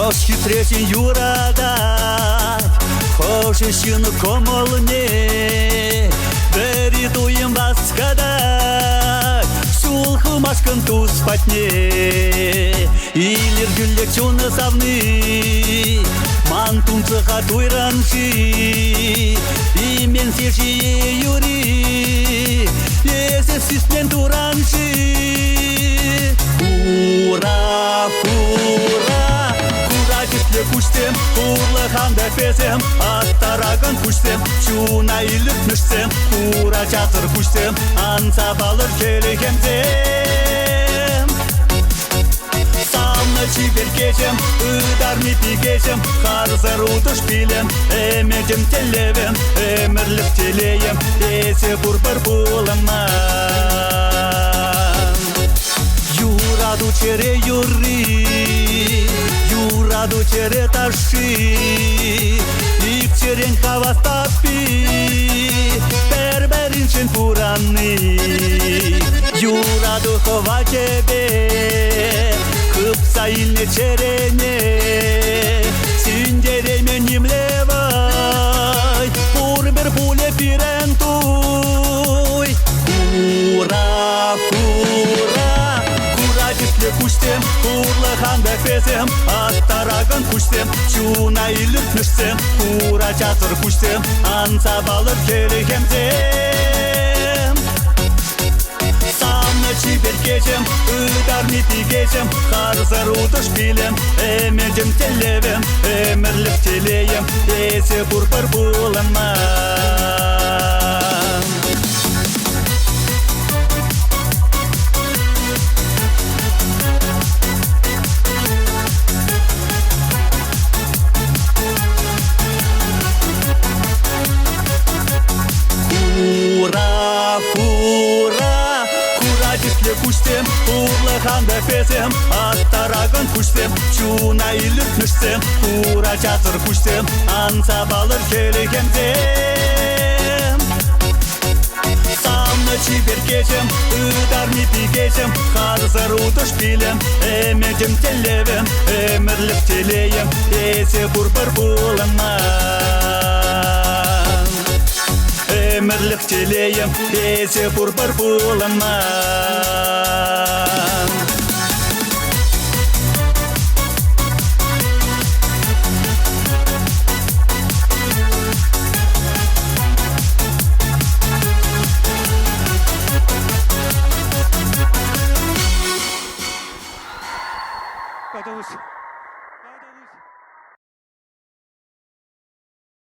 Ошки третин юрада, хошишину комолне, бери дуем баскада, сулху машкан туз патне, илер гүллек чуны савны, мантун цыха туйранши, имен сешие юри, есе сиспен туранши. Ура, ура! Куштем, урлаханда фесем, аттараган куштем, чуна илүтмүшсем, ура чатыр куштем, анса балыр келегемзем. Самна чибер кечем, ыдар мити кечем, харзар утыш билем, эмечем телевем, эмерлік телеем, есе бурбар буланман. Юраду чере юри, Юраду чере таши, ик черен хавас тапи, бербериншен пуранны. Юраду хова тебе, кыпса илне черене, синдереме нимлевай, пурбер пуле пирентуй. Ура, ура! Куштем, урлаханда фесем, аттараган куштем, чуна илүтмүшсем, ура чатыр куштем, анса балыр келегемзем. Самна чибер кечем, ыдар мити кечем, харзар утыш билем, эмечем телевем, эмерлік телеем, есе бурбар буланман. Куштем, урлаханда фесем, аттараган куштем, чуна илүтмүшсем, ура чатыр куштем, анса балыр келегемзем. Самна чибер кечем, ыдар мити кечем, харзар утыш билем, эмечем телевем, эмерлік телеем, есе бурбар буланман. Эмерлік телеем, есе бурбар буланман.